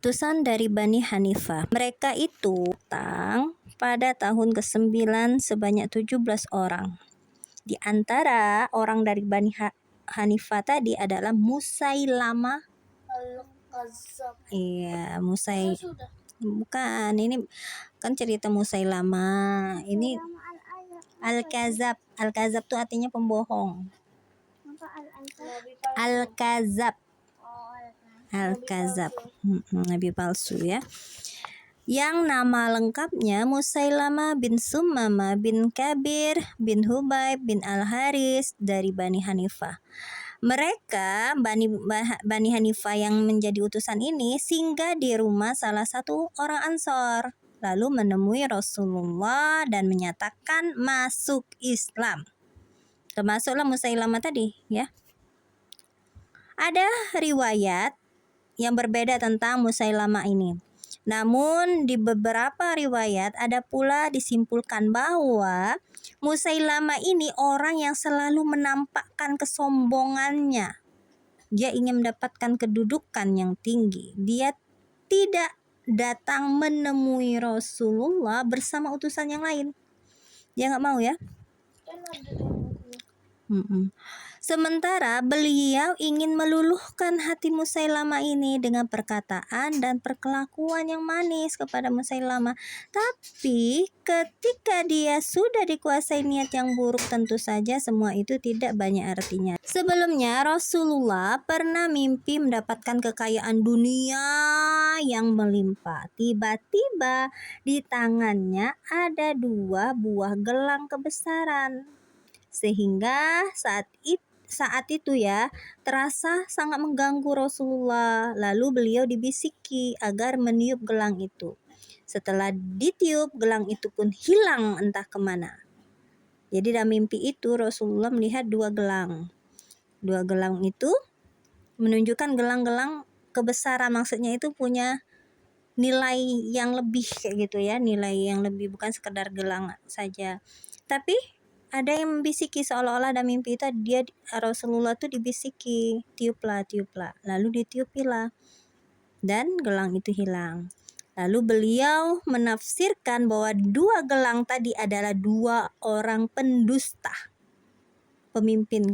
utusan dari Bani Hanifah. Mereka itu datang pada tahun ke-9 sebanyak 17 orang. Di antara orang dari Bani Hanifah tadi adalah Musailamah. Iya, bukan, ini kan cerita Musailamah. Ini Al-Kazab. Al-Kazab itu artinya pembohong. Al-Kazab. Al-Kazab. Nabi palsu ya. Yang nama lengkapnya Musailamah bin Sumamah bin Kabir bin Hubaib bin Al-Haris dari Bani Hanifah. Mereka Bani Hanifah yang menjadi utusan ini singgah di rumah salah satu orang Ansor, lalu menemui Rasulullah dan menyatakan masuk Islam. Termasuklah Musailamah tadi ya. Ada riwayat yang berbeda tentang Musailamah ini. Namun di beberapa riwayat ada pula disimpulkan bahwa Musailamah ini orang yang selalu menampakkan kesombongannya. Dia ingin mendapatkan kedudukan yang tinggi. Dia tidak datang menemui Rasulullah bersama utusan yang lain. Dia nggak mau ya. Sementara beliau ingin meluluhkan hati Musailamah ini dengan perkataan dan perkelakuan yang manis kepada Musailamah. Tapi ketika dia sudah dikuasai niat yang buruk, tentu saja semua itu tidak banyak artinya. Sebelumnya Rasulullah pernah mimpi mendapatkan kekayaan dunia yang melimpah. Tiba-tiba di tangannya ada 2 buah gelang kebesaran. Sehingga saat itu ya terasa sangat mengganggu Rasulullah. Lalu beliau dibisiki agar meniup gelang itu. Setelah ditiup, gelang itu pun hilang entah kemana. Jadi dalam mimpi itu Rasulullah melihat 2 gelang. 2 gelang itu menunjukkan gelang-gelang kebesaran, maksudnya itu punya nilai yang lebih kayak gitu ya, nilai yang lebih, bukan sekedar gelang saja. Tapi ada yang membisiki, seolah-olah dalam mimpi itu Rasulullah tuh dibisiki, tiuplah. Lalu ditiupilah dan gelang itu hilang. Lalu beliau menafsirkan bahwa 2 gelang tadi adalah 2 orang pendusta. Pemimpin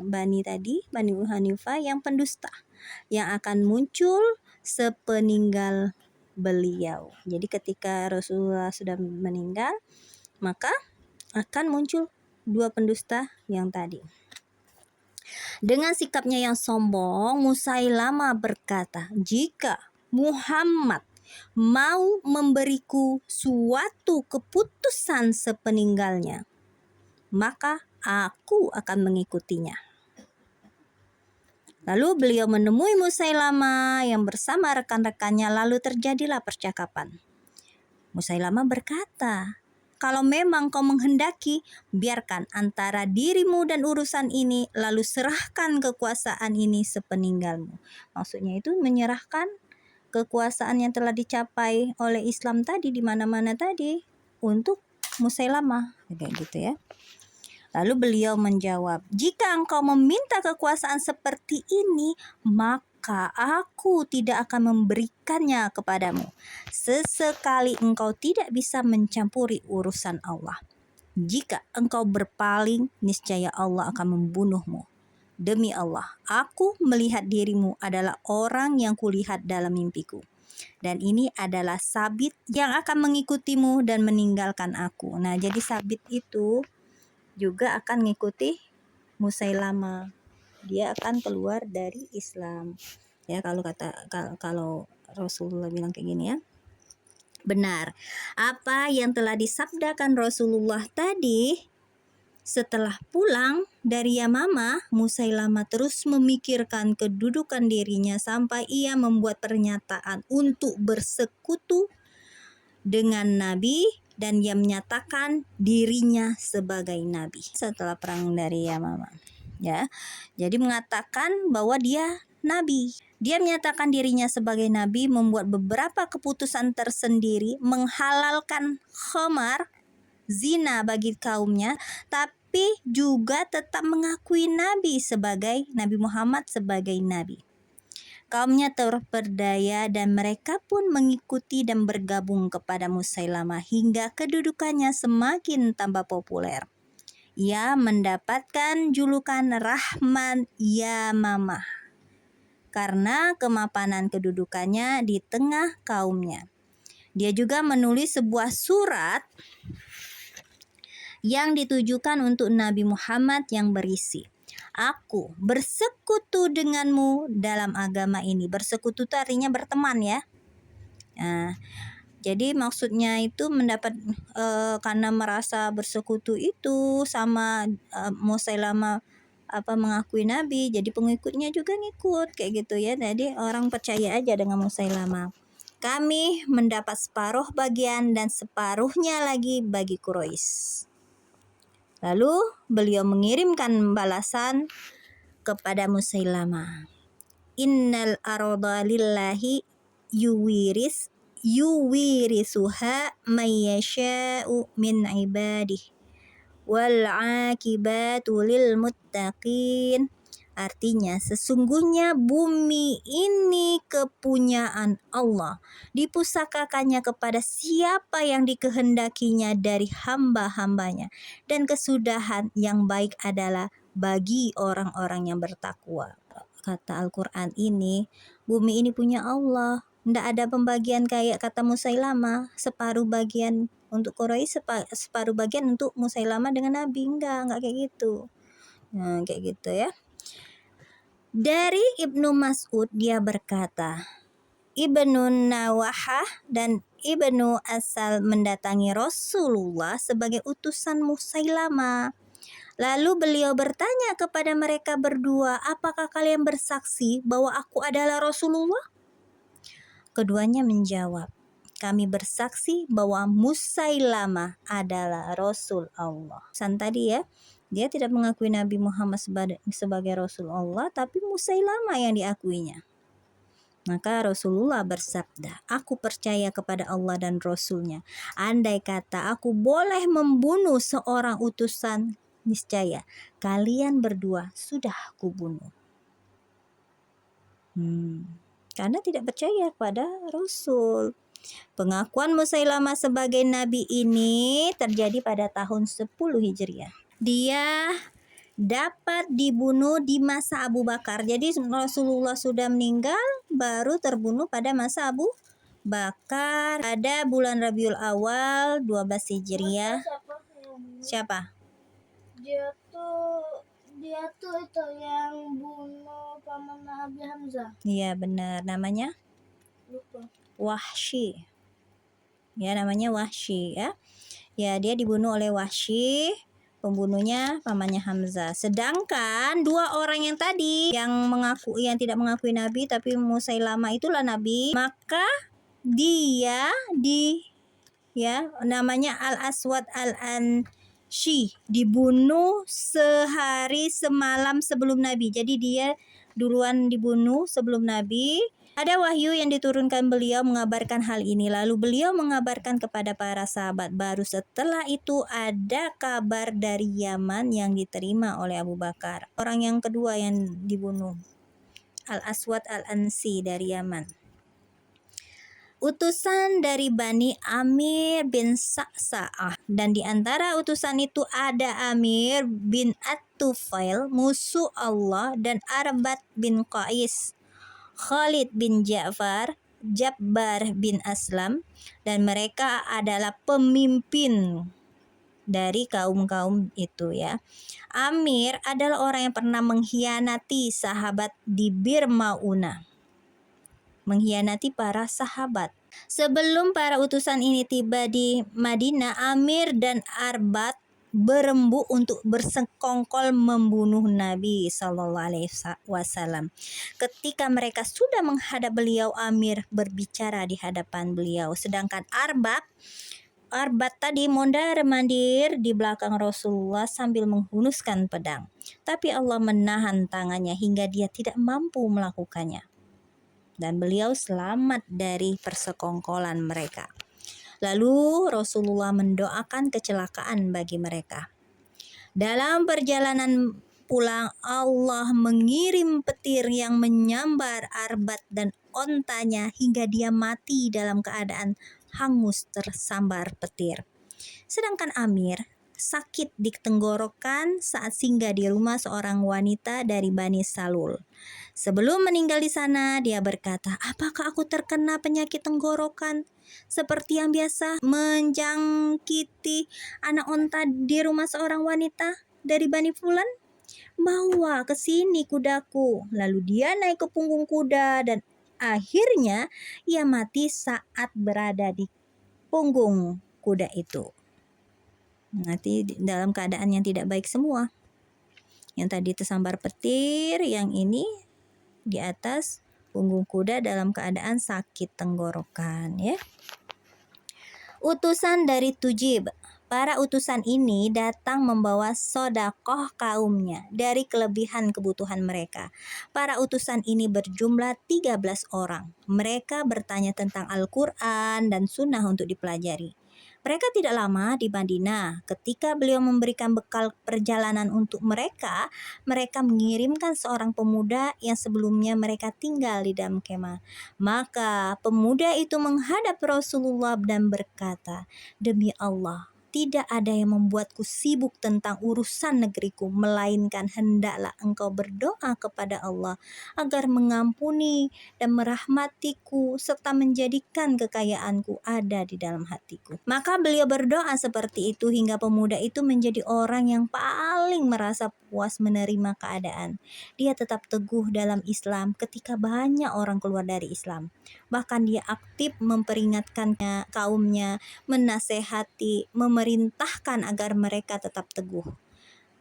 Bani Hanifah yang pendusta yang akan muncul sepeninggal beliau. Jadi ketika Rasulullah sudah meninggal, maka akan muncul 2 pendusta yang tadi. Dengan sikapnya yang sombong, Musailamah berkata, "Jika Muhammad mau memberiku suatu keputusan sepeninggalnya, maka aku akan mengikutinya." Lalu beliau menemui Musailamah yang bersama rekan-rekannya, lalu terjadilah percakapan. Musailamah berkata, "Kalau memang kau menghendaki, biarkan antara dirimu dan urusan ini, lalu serahkan kekuasaan ini sepeninggalmu." Maksudnya itu menyerahkan kekuasaan yang telah dicapai oleh Islam tadi di mana-mana tadi untuk Musailamah, kayak gitu ya. Lalu beliau menjawab, "Jika engkau meminta kekuasaan seperti ini, maka aku tidak akan memberikannya kepadamu. Sesekali engkau tidak bisa mencampuri urusan Allah. Jika engkau berpaling, niscaya Allah akan membunuhmu. Demi Allah, aku melihat dirimu adalah orang yang kulihat dalam mimpiku. Dan ini adalah Sabit yang akan mengikutimu dan meninggalkan aku." Nah, jadi Sabit itu juga akan mengikuti Musailamah. Dia akan keluar dari Islam. Ya, kalau Rasulullah bilang kayak gini ya. Benar. Apa yang telah disabdakan Rasulullah tadi, setelah pulang dari Yamamah, Musailamah terus memikirkan kedudukan dirinya sampai ia membuat pernyataan untuk bersekutu dengan Nabi dan ia menyatakan dirinya sebagai nabi setelah perang dari Yamamah. Ya. Jadi mengatakan bahwa dia nabi. Dia menyatakan dirinya sebagai nabi, membuat beberapa keputusan tersendiri, menghalalkan khamar, zina bagi kaumnya, tapi juga tetap mengakui Nabi Muhammad sebagai nabi. Kaumnya terperdaya dan mereka pun mengikuti dan bergabung kepada Musailamah hingga kedudukannya semakin tambah populer. Ia mendapatkan julukan Rahman Yamamah karena kemapanan kedudukannya di tengah kaumnya. Dia juga menulis sebuah surat yang ditujukan untuk Nabi Muhammad yang berisi, "Aku bersekutu denganmu dalam agama ini." Bersekutu itu artinya berteman ya. Nah, jadi maksudnya itu mendapat karena merasa bersekutu itu sama Musailamah mengakui Nabi, jadi pengikutnya juga ngikut kayak gitu ya. Jadi orang percaya aja dengan Musailamah. Kami mendapat separuh bagian dan separuhnya lagi bagi Quraisy. Lalu beliau mengirimkan balasan kepada Musailamah. Innal arda lillahi yuwirisuha may yasha'u min ibadihi wal 'aqibatu lil muttaqin. Artinya, sesungguhnya bumi ini kepunyaan Allah, dipusakakannya kepada siapa yang dikehendakinya dari hamba-hambanya, dan kesudahan yang baik adalah bagi orang-orang yang bertakwa. Kata Al-Quran ini, bumi ini punya Allah. Tidak ada pembagian kayak kata Musailamah, separuh bagian untuk Quraisy, separuh bagian untuk Musailamah dengan Nabi. Enggak kayak gitu. Nah, kayak gitu ya. Dari Ibnu Mas'ud dia berkata, Ibnu Nawahah dan Ibnu Asal mendatangi Rasulullah sebagai utusan Musailamah. Lalu beliau bertanya kepada mereka berdua, apakah kalian bersaksi bahwa aku adalah Rasulullah? Keduanya menjawab, kami bersaksi bahwa Musailamah adalah Rasul Allah. Pesan tadi ya, dia tidak mengakui Nabi Muhammad sebagai Rasul Allah, tapi Musailamah yang diakuinya. Maka Rasulullah bersabda, aku percaya kepada Allah dan Rasulnya. Andai kata aku boleh membunuh seorang utusan, niscaya kalian berdua sudah aku bunuh. Karena tidak percaya kepada Rasul. Pengakuan Musailamah sebagai nabi ini terjadi pada tahun 10 Hijriah. Dia dapat dibunuh di masa Abu Bakar. Jadi Rasulullah sudah meninggal, baru terbunuh pada masa Abu Bakar pada bulan Rabiul Awal 12 Hijriah. Siapa? Dia tuh itu yang bunuh paman Nabi Hamzah. Iya benar, namanya Lupa. Wahsy. Ya, namanya Wahsy ya. Ya, dia dibunuh oleh Wahsy, pembunuhnya pamannya Hamzah. Sedangkan dua orang yang tadi yang tidak mengakui Nabi tapi Musailamah itulah Nabi, maka dia namanya Al-Aswad Al-Ansyi dibunuh sehari semalam sebelum Nabi. Jadi dia duluan dibunuh sebelum Nabi. Ada wahyu yang diturunkan beliau mengabarkan hal ini. Lalu beliau mengabarkan kepada para sahabat. Baru setelah itu ada kabar dari Yaman yang diterima oleh Abu Bakar. Orang yang kedua yang dibunuh, Al-Aswad Al-Ansyi dari Yaman. Utusan dari Bani Amir bin Sa'sa'ah. Dan di antara utusan itu ada Amir bin At-Tufail, musuh Allah, dan Arbat bin Qais, Khalid bin Ja'far, Jabbar bin Aslam, dan mereka adalah pemimpin dari kaum-kaum itu ya. Amir adalah orang yang pernah mengkhianati sahabat di Bir Maunah, mengkhianati para sahabat. Sebelum para utusan ini tiba di Madinah, Amir dan Arbat berembuk untuk bersekongkol membunuh Nabi SAW. Ketika mereka sudah menghadap beliau, Amir berbicara di hadapan beliau, sedangkan Arbat tadi mondar-mandir di belakang Rasulullah sambil menghunuskan pedang. Tapi Allah menahan tangannya hingga dia tidak mampu melakukannya. Dan beliau selamat dari persekongkolan mereka. Lalu Rasulullah mendoakan kecelakaan bagi mereka. Dalam perjalanan pulang, Allah mengirim petir yang menyambar Arbat dan ontanya hingga dia mati dalam keadaan hangus tersambar petir. Sedangkan Amir sakit di tenggorokan saat singgah di rumah seorang wanita dari Bani Salul. Sebelum meninggal di sana, dia berkata, "Apakah aku terkena penyakit tenggorokan seperti yang biasa menjangkiti anak onta di rumah seorang wanita dari Bani Fulan? Bawa ke sini kudaku." Lalu dia naik ke punggung kuda dan akhirnya ia mati saat berada di punggung kuda itu. Nanti dalam keadaan yang tidak baik semua. Yang tadi tersambar petir, yang ini di atas punggung kuda dalam keadaan sakit tenggorokan, ya. Utusan dari Tujib. Para utusan ini datang membawa sodakoh kaumnya dari kelebihan kebutuhan mereka. Para utusan ini berjumlah 13 orang. Mereka bertanya tentang Al-Quran dan Sunnah untuk dipelajari. Mereka tidak lama di Madinah. Ketika beliau memberikan bekal perjalanan untuk mereka, mereka mengirimkan seorang pemuda yang sebelumnya mereka tinggal di dalam kemah. Maka pemuda itu menghadap Rasulullah dan berkata, "Demi Allah, tidak ada yang membuatku sibuk tentang urusan negeriku, melainkan hendaklah engkau berdoa kepada Allah agar mengampuni dan merahmatiku serta menjadikan kekayaanku ada di dalam hatiku." Maka beliau berdoa seperti itu hingga pemuda itu menjadi orang yang paling merasa puas menerima keadaan. Dia tetap teguh dalam Islam ketika banyak orang keluar dari Islam. Bahkan dia aktif memperingatkan kaumnya, menasehati, memerintahkan agar mereka tetap teguh.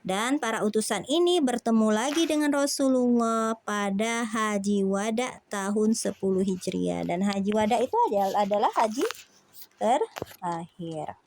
Dan para utusan ini bertemu lagi dengan Rasulullah pada Haji Wada tahun 10 Hijriah. Dan Haji Wada itu adalah haji terakhir.